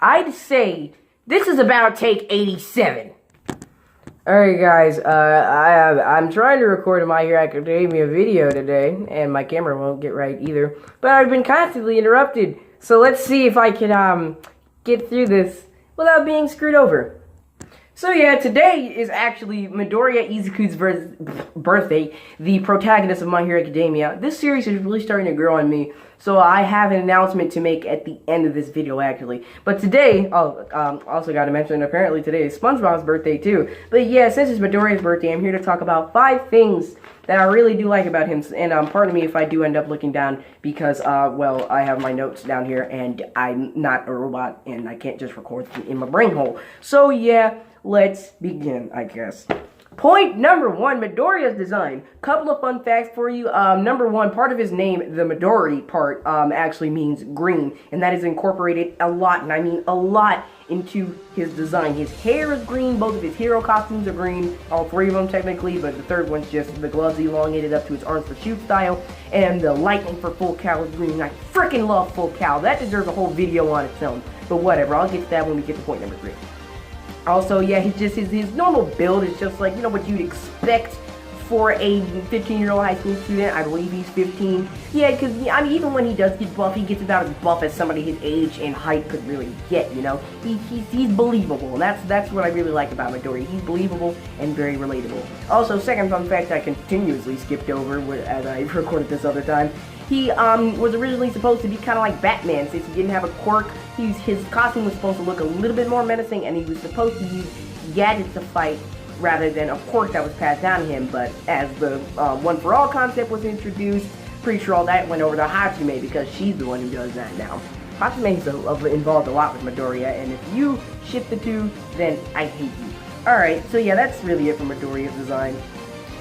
I'd say this is about take 87. Alright guys, I'm trying to record a My Hero Academia video today, and my camera won't get right either, but I've been constantly interrupted, so let's see if I can, get through this without being screwed over. So yeah, today is actually Midoriya Izuku's birthday, the protagonist of My Hero Academia. This series is really starting to grow on me, so I have an announcement to make at the end of this video, actually. But today, also got to mention, apparently today is SpongeBob's birthday too. But yeah, since it's Midoriya's birthday, I'm here to talk about 5 things that I really do like about him. And pardon me if I do end up looking down, because, well, I have my notes down here, and I'm not a robot, and I can't just record in my brain hole. So yeah, let's begin, I guess. Point number 1, Midoriya's design. Couple of fun facts for you. Number 1, part of his name, the Midori part, actually means green, and that is incorporated a lot, and I mean a lot, into his design. His hair is green, both of his hero costumes are green, all 3 of them technically, but the third one's just the gloves elongated up to his arms for shoot style, and the lightning for Full Cow is green. I freaking love Full Cow. That deserves a whole video on its own, but whatever, I'll get to that when we get to point number 3. Also, yeah, his normal build is just like, you know, what you'd expect for a 15-year-old high school student. I believe he's 15. Yeah, because, I mean, even when he does get buff, he gets about as buff as somebody his age and height could really get, you know? He's believable, and that's what I really like about Midoriya. He's believable and very relatable. Also, second fun fact I continuously skipped over as I recorded this other time. He was originally supposed to be kind of like Batman, since he didn't have a quirk. His costume was supposed to look a little bit more menacing, and he was supposed to use gadgets to fight rather than a quirk that was passed down to him. But as the One For All concept was introduced, pretty sure all that went over to Hatsume, because she's the one who does that now. Hatsume's involved a lot with Midoriya, and if you ship the two, then I hate you. Alright, so yeah, that's really it for Midoriya's design.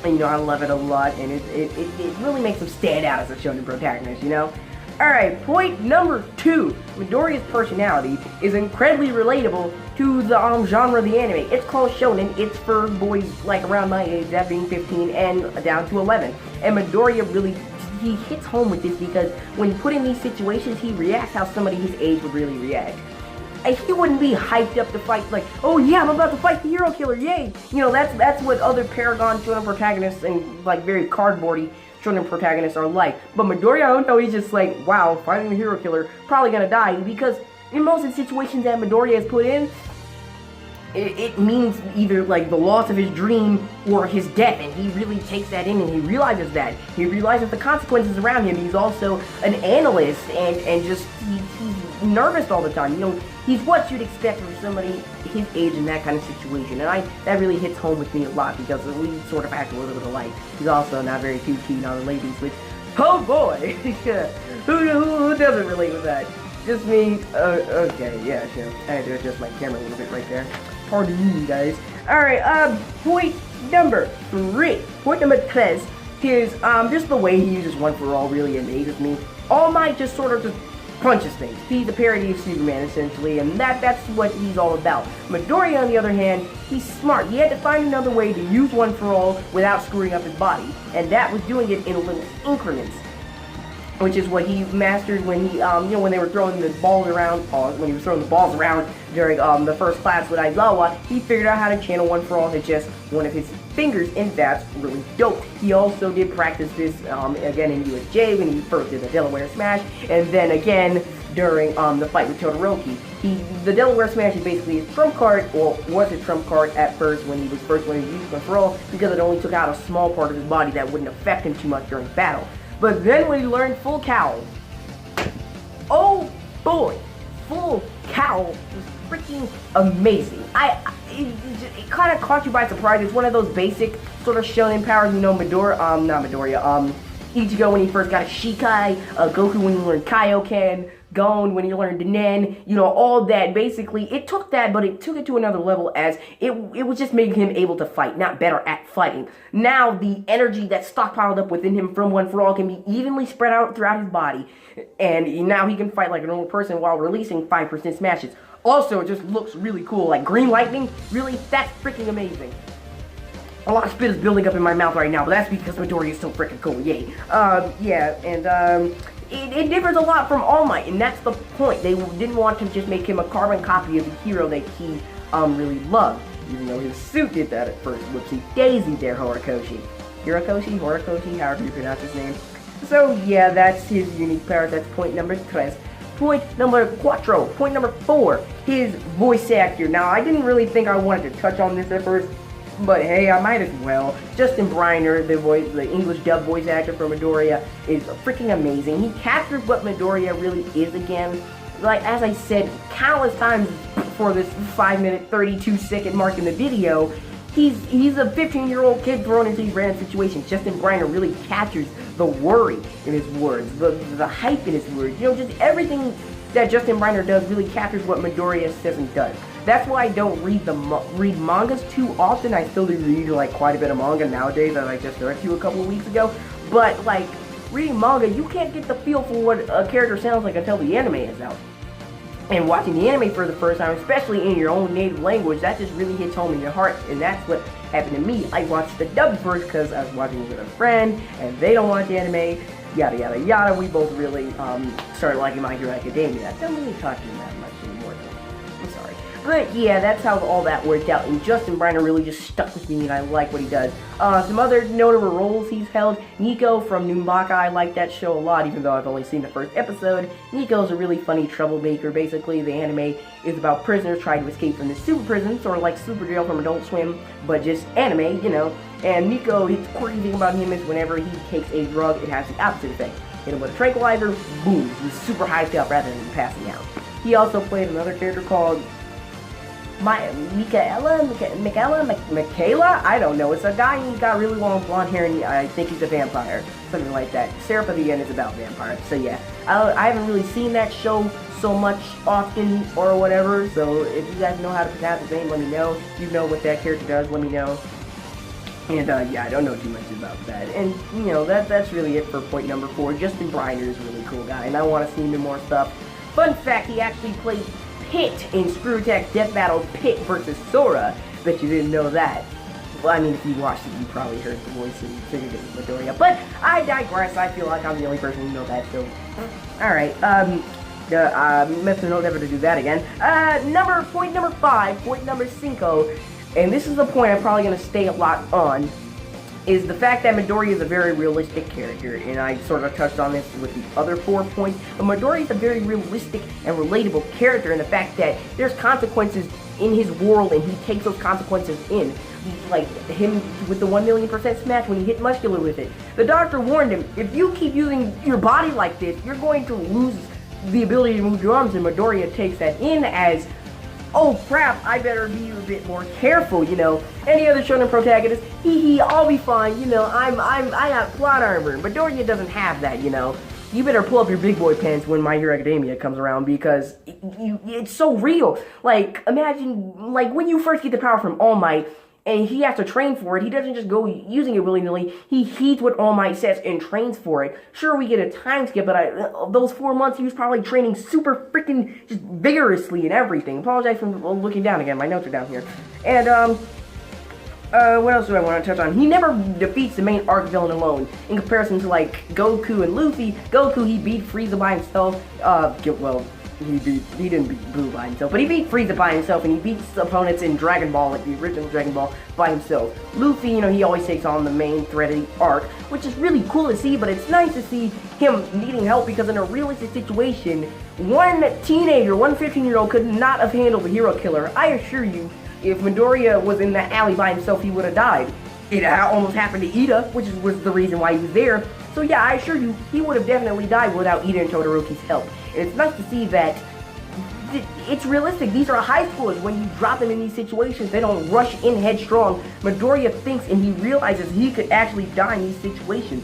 You know, I love it a lot, and it really makes him stand out as a shonen protagonist, you know? Alright, point number 2. Midoriya's personality is incredibly relatable to the genre of the anime. It's called shonen. It's for boys like around my age, that being 15 and down to 11. And Midoriya really, he hits home with this, because when put in these situations, he reacts how somebody his age would really react. He wouldn't be hyped up to fight like, oh yeah, I'm about to fight the hero killer, yay! You know, that's what other Paragon shonen protagonists and like very cardboardy shonen protagonists are like. But Midoriya, I don't know, he's just like, wow, fighting the hero killer, probably gonna die, because in most of the situations that Midoriya has put in, it means either like the loss of his dream or his death, and he really takes that in, and he realizes that. He realizes the consequences around him. He's also an analyst, and just he's nervous all the time. You know, he's what you'd expect from somebody his age in that kind of situation, and that really hits home with me a lot, because we sort of act a little bit alike. He's also not very too keen on the ladies, which, oh boy, who doesn't relate with that? Just me. Okay, yeah, sure. I had to adjust my camera a little bit right there. Pardon me, guys. Alright, point number 3. Point number 3 is, just the way he uses One For All really amazes me. All Might just sort of just punches things. He's a parody of Superman, essentially, and that's what he's all about. Midoriya, on the other hand, he's smart. He had to find another way to use One For All without screwing up his body, and that was doing it in little increments, which is what he mastered when he, you know, when they were throwing the balls around, when he was throwing the balls around during, the first class with Aizawa. He figured out how to channel One For All to just one of his fingers, and that's really dope. He also did practice this, again in USJ when he first did the Delaware Smash, and then again during, the fight with Todoroki. The Delaware Smash is basically his trump card, or was his trump card at first when he was first learning to use One For All, because it only took out a small part of his body that wouldn't affect him too much during battle. But then when he learned Full Cow, oh boy, Full Cow was freaking amazing. It kind of caught you by surprise. It's one of those basic sort of shonen powers, you know, Ichigo when he first got a Shikai, Goku when he learned Kaioken, Gon when he learned Nen, you know, all that. Basically, it took that, but it took it to another level, as it was just making him able to fight, not better at fighting. Now, the energy that's stockpiled up within him from One For All can be evenly spread out throughout his body, and now he can fight like a normal person while releasing 5% smashes. Also, it just looks really cool, like green lightning, really, that's freaking amazing. A lot of spit is building up in my mouth right now, but that's because Midoriya is so freaking cool, yay. Yeah, and, it differs a lot from All Might, and that's the point. They didn't want to just make him a carbon copy of the hero that he really loved, even though his suit did that at first. Whoopsie daisy there, Horikoshi. Horikoshi, however you pronounce his name. So yeah, that's his unique power. That's point number 3. Point number 4. Point number 4. His voice actor. Now, I didn't really think I wanted to touch on this at first, but hey, I might as well. Justin Briner, the English dub voice actor for Midoriya, is freaking amazing. He captures what Midoriya really is again. Like, as I said countless times for this 5-minute, 32-second mark in the video, he's a 15-year-old kid thrown into these random situations. Justin Briner really captures the worry in his words, the hype in his words. You know, just everything that Justin Briner does really captures what Midoriya says and does. That's why I don't read mangas too often. I still do read like quite a bit of manga nowadays, as I just read to you a couple of weeks ago. But like reading manga, you can't get the feel for what a character sounds like until the anime is out. And watching the anime for the first time, especially in your own native language, that just really hits home in your heart. And that's what happened to me. I watched the dub first because I was watching it with a friend, and they don't watch anime. Yada yada yada. We both really started liking My Hero Academia. I don't really talk to them that much anymore, though. I'm sorry. But yeah, that's how all that worked out, and Justin Briner really just stuck with me, and I like what he does. Some other notable roles he's held. Nico from Numbaka, I like that show a lot, even though I've only seen the first episode. Nico's a really funny troublemaker. Basically, the anime is about prisoners trying to escape from this super prison, sort of like Super Jail from Adult Swim, but just anime, you know. And Nico, the quirky thing about him is whenever he takes a drug, it has the opposite effect. Hit him with a tranquilizer, boom, he's super hyped up rather than passing out. He also played another character called Michaela? I don't know. It's a guy and he's got really long blonde hair and I think he's a vampire. Something like that. Syrup of the End is about vampires. So yeah, I haven't really seen that show so much often or whatever. So if you guys know how to pronounce his name, let me know. If you know what that character does, let me know. And yeah, I don't know too much about that. And you know, that's really it for point number 4. Justin Briner is a really cool guy and I want to see him in more stuff. Fun fact, he actually played Pit in Screw Attack Death Battle Pit versus Sora. Bet you didn't know that. Well, I mean, if you watched it, you probably heard the voice and figured it was Midoriya. But I digress. I feel like I'm the only person who knows that, so. Alright, missed a note never to do that again. Point number 5, point number 5, and this is the point I'm probably going to stay a lot on, is the fact that Midoriya is a very realistic character, and I sort of touched on this with the other 4 points, but Midoriya is a very realistic and relatable character in the fact that there's consequences in his world, and he takes those consequences in. Like him with the 1,000,000% smash when he hit Muscular with it. The doctor warned him, if you keep using your body like this, you're going to lose the ability to move your arms, and Midoriya takes that in as, oh crap, I better be a bit more careful, you know. Any other shonen protagonist, hee, I'll be fine, you know, I got plot armor. Midoriya doesn't have that, you know. You better pull up your big boy pants when My Hero Academia comes around because it's so real. Like, imagine, like, when you first get the power from All Might, and he has to train for it. He doesn't just go using it willy-nilly. He heeds what All Might says and trains for it. Sure, we get a time skip, but those 4 months, he was probably training super freaking just vigorously and everything. Apologize for looking down again. My notes are down here. And, what else do I want to touch on? He never defeats the main arc villain alone. In comparison to, like, Goku and Luffy, Goku, he beat Frieza by himself. Well, he didn't beat Boo by himself, but he beat Frieza by himself, and he beats opponents in Dragon Ball, like the original Dragon Ball, by himself. Luffy, you know, he always takes on the main threat of the arc, which is really cool to see, but it's nice to see him needing help, because in a realistic situation, one teenager, one 15-year-old could not have handled the hero killer. I assure you, if Midoriya was in that alley by himself, he would have died. It almost happened to Ida, which was the reason why he was there. So yeah, I assure you, he would have definitely died without Ida and Todoroki's help. And it's nice to see that it's realistic. These are high schoolers. When you drop them in these situations, they don't rush in headstrong. Midoriya thinks and he realizes he could actually die in these situations.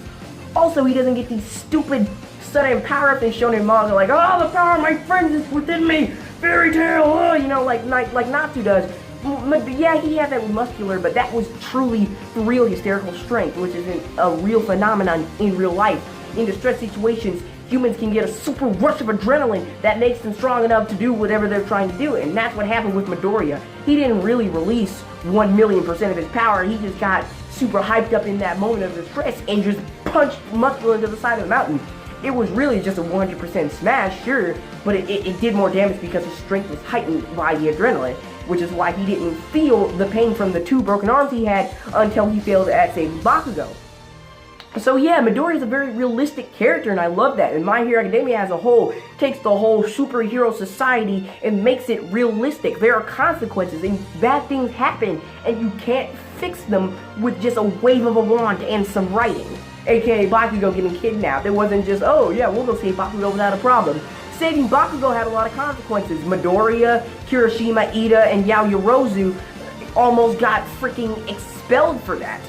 Also, he doesn't get these stupid sudden power-ups and shown in manga like, oh, the power of my friends is within me, fairy tale, oh, you know, like Natsu does. Yeah, he had that muscular, but that was truly real hysterical strength, which is a real phenomenon in real life. In distress situations, humans can get a super rush of adrenaline that makes them strong enough to do whatever they're trying to do, and that's what happened with Midoriya. He didn't really release 1,000,000% of his power, he just got super hyped up in that moment of distress and just punched Muscular into the side of the mountain. it was really just a 100% smash, sure, but it did more damage because his strength was heightened by the adrenaline, which is why he didn't feel the pain from the 2 broken arms he had until he failed at saving Bakugo. So yeah, Midoriya is a very realistic character, and I love that. And My Hero Academia as a whole takes the whole superhero society and makes it realistic. There are consequences, and bad things happen, and you can't fix them with just a wave of a wand and some writing. AKA Bakugo getting kidnapped. It wasn't just, oh yeah, we'll go save Bakugo without a problem. Saving Bakugo had a lot of consequences. Midoriya, Kirishima, Ida, and Yaoyorozu almost got freaking expelled for that.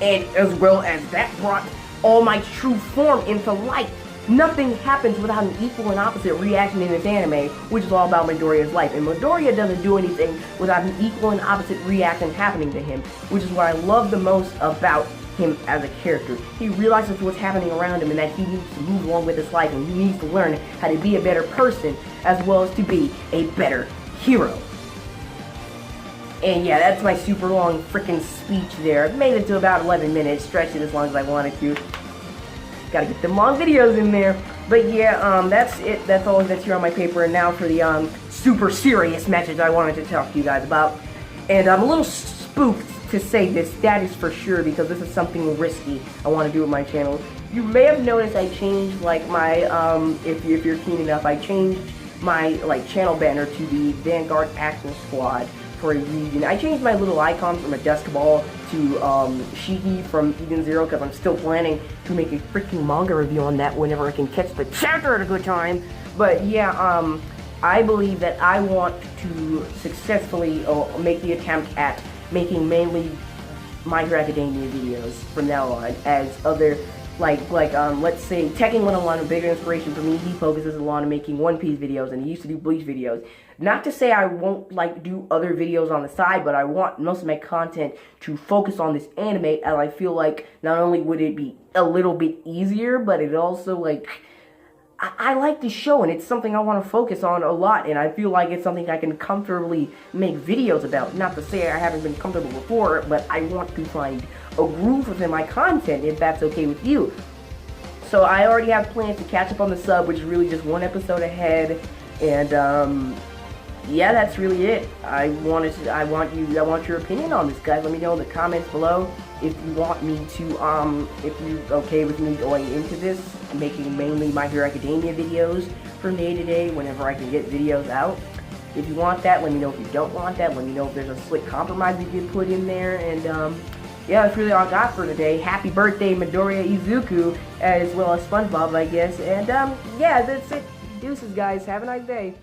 And as well as that brought All Might's true form into light. Nothing happens without an equal and opposite reaction in this anime, which is all about Midoriya's life. And Midoriya doesn't do anything without an equal and opposite reaction happening to him, which is what I love the most about him as a character. He realizes what's happening around him and that he needs to move along with his life, and he needs to learn how to be a better person as well as to be a better hero. And yeah, that's my super long freaking speech there. I've made it to about 11 minutes, stretched it as long as I wanted to. Gotta get them long videos in there. But yeah, that's it. That's all that's here on my paper. And now for the super serious message I wanted to talk to you guys about. And I'm a little spooked to say this, that is for sure, because this is something risky I want to do with my channel. You may have noticed I changed like my, if you're keen enough, I changed my like channel banner to the Vanguard Action Squad. For a reason. I changed my little icon from a desk ball to Shiki from Eden Zero because I'm still planning to make a freaking manga review on that whenever I can catch the chapter at a good time. But yeah, I believe that I want to successfully make the attempt at making mainly My Hero Academia videos from now on, as other let's say Tekken 101, a bigger inspiration for me. He focuses a lot on making One Piece videos, and he used to do Bleach videos. Not to say I won't do other videos on the side, but I want most of my content to focus on this anime, as I feel like not only would it be a little bit easier, but it also I like this show, and it's something I want to focus on a lot, and I feel like it's something I can comfortably make videos about. Not to say I haven't been comfortable before, but I want to find a groove within my content, if that's okay with you. So I already have plans to catch up on the sub, which is really just 1 episode ahead, and yeah, that's really it. I want your opinion on this, guys. Let me know in the comments below if you want me to, if you're okay with me going into this, making mainly My Hero Academia videos from day to day whenever I can get videos out. If you want that, let me know. If you don't want that, let me know if there's a slick compromise we can put in there. And yeah, that's really all I got for today. Happy birthday, Midoriya Izuku, as well as SpongeBob, I guess. And yeah, that's it. Deuces, guys. Have a nice day.